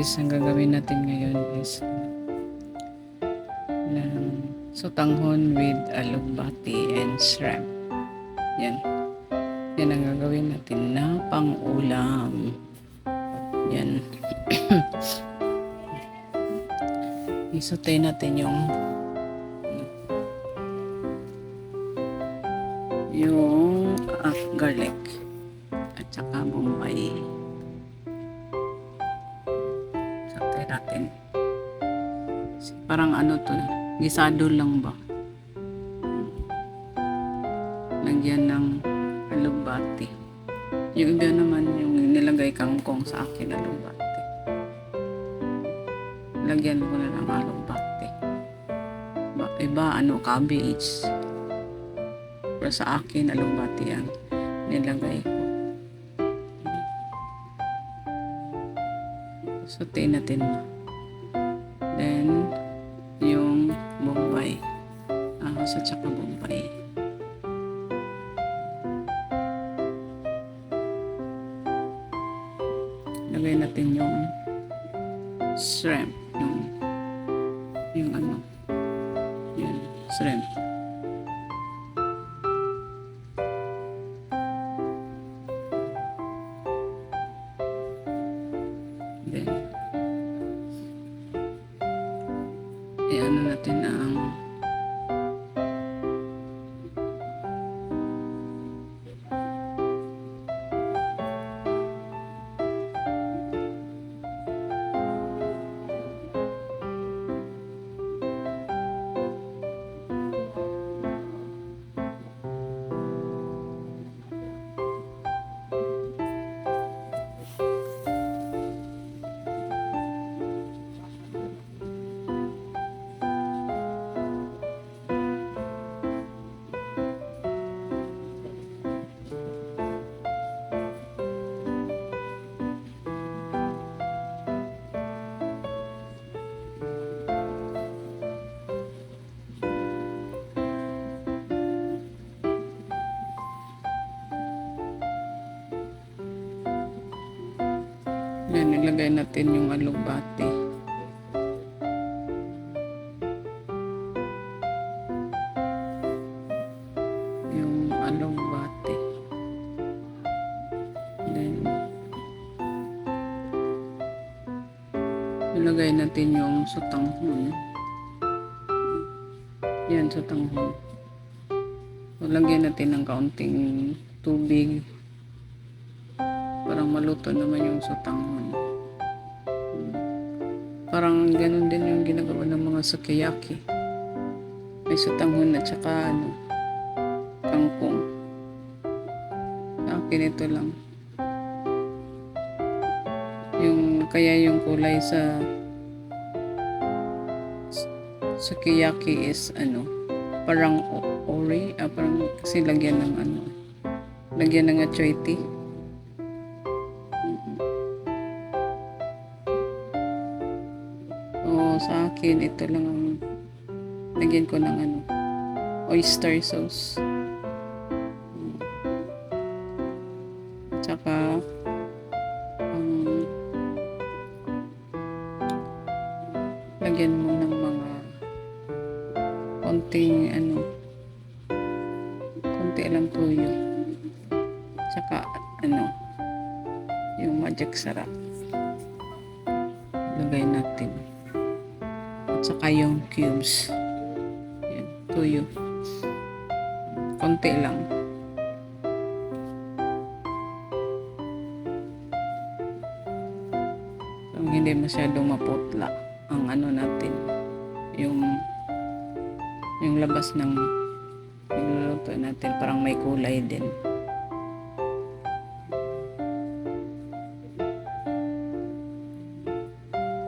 guys, ang gagawin natin ngayon is ng sotanghon with alugbati and shrimp. Yan. Yan ang gagawin natin na pang-ulam. Yan. Isutay natin yung garlic at saka bombay. Isutay natin. Parang ano to, gisado lang ba? Lagyan ng alugbati. Yung iba naman yung nilagay kangkong, sa akin alugbati. Lagyan ko na ng alugbati. Iba cabbage. Pero sa akin alugbati ang nilagay ko. Sauté natin mo. Then yung bombay. Ahos at saka bombay. Lagay natin yung shrimp. Yung shrimp. Then, i-ano natin ang yan, nilagay natin yung alugbati. Yung alugbati. Then, nilagay natin yung sotanghon. Yan, sotanghon. So, lagyan natin ng kaunting tubig. Parang maluto naman yung sotanghon. Parang ganun din yung ginagawa ng mga sukiyaki. May sotanghon at saka kangkong. Sa akin ito lang. Kaya yung kulay sa sukiyaki is parang parang kasi lagyan ng achoyti. Sa akin, ito lang ang lagyan ko ng oyster sauce. Tsaka lagyan mo ng mga konti lang tuyo. Tsaka yung magic sarap. Lagay natin. Saka yung cubes. Yan, tuyo. Konti lang. So, hindi masyadong maputla ang natin. Yung labas ng niluluto natin. Parang may kulay din.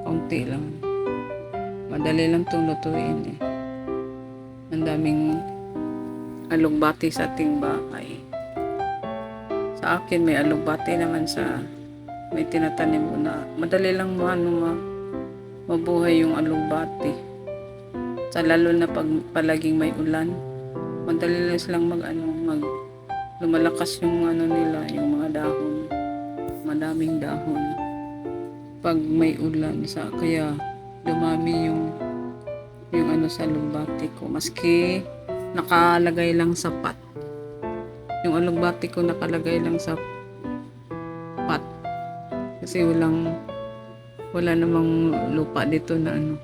Konti lang. Madali lang itong lutuin eh. Ang daming alugbati sa ating bahay. Sa akin may alugbati naman may tinatanim ko na madali lang mabuhay yung alugbati. Sa lalo na pag palaging may ulan, madali lang silang lumalakas yung nila, yung mga dahon. Madaming dahon. pag may ulan kaya dumami yung ano sa alugbati ko, maski nakalagay lang sa pot. Yung alugbati ko nakalagay lang sa pot kasi wala namang lupa dito na ano.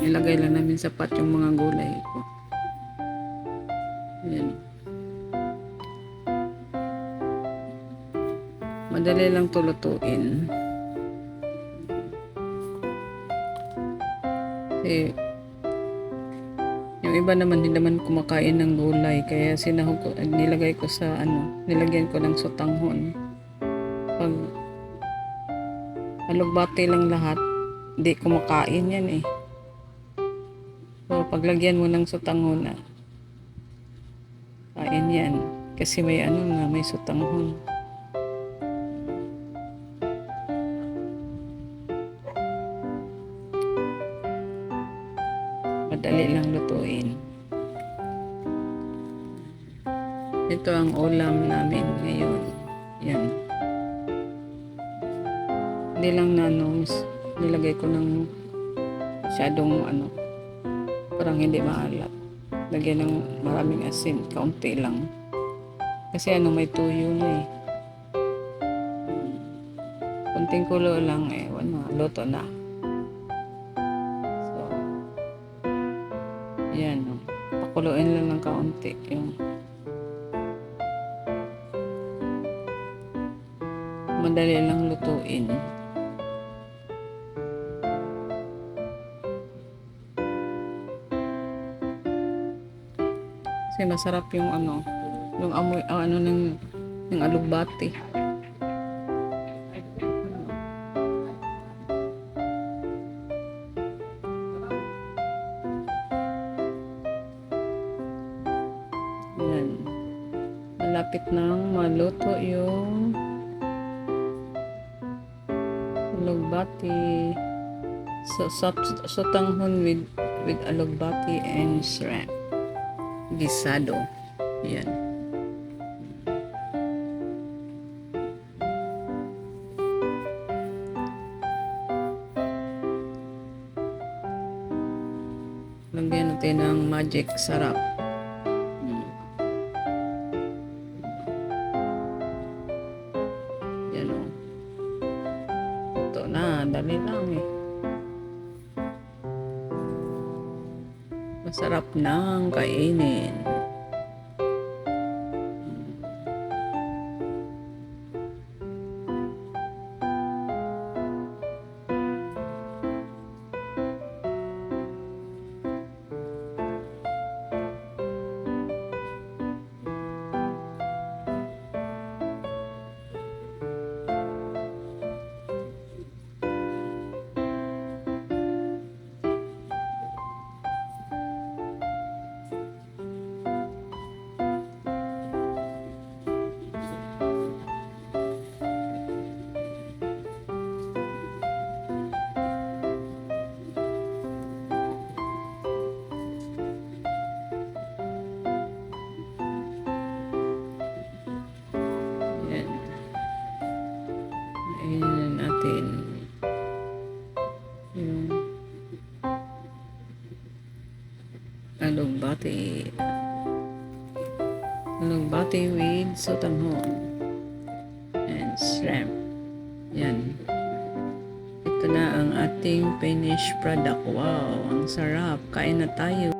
Ilagay lang namin sa pot yung mga gulay ko. Yan. Madali lang to lutuin. Kasi yung iba naman hindi naman kumakain ng gulay, kaya nilagay ko sa nilagyan ko ng sotanghon. Pag alugbati lang lahat, hindi kumakain yan eh. So paglagyan mo ng sotanghon kain yan kasi may may sotanghon. Madali lang lutuin. Ito ang ulam namin ngayon. Yan. Hindi lang nilagay ko ng masyadong parang hindi maalat. Lagyan ng maraming asin, kaunti lang. Kasi may tuyo na eh. Kunting kulo lang luto na. So, yan. Pakuluin lang ng kaunti yung madali lang lutuin. Kasi masarap yung yung amoy ng alugbati. Yan. Malapit nang maluto yung alugbati. So sotanghon with alugbati and shrimp. Gisado. Yan. Lagyan natin ng magic sarap. Yan o. Ito na. Dali lang eh. Masarap nang kainin. Ayan natin yung alugbati with sotanghon and shrimp. Yan. Ito na ang ating finished product. Wow, ang sarap. Kain na tayo.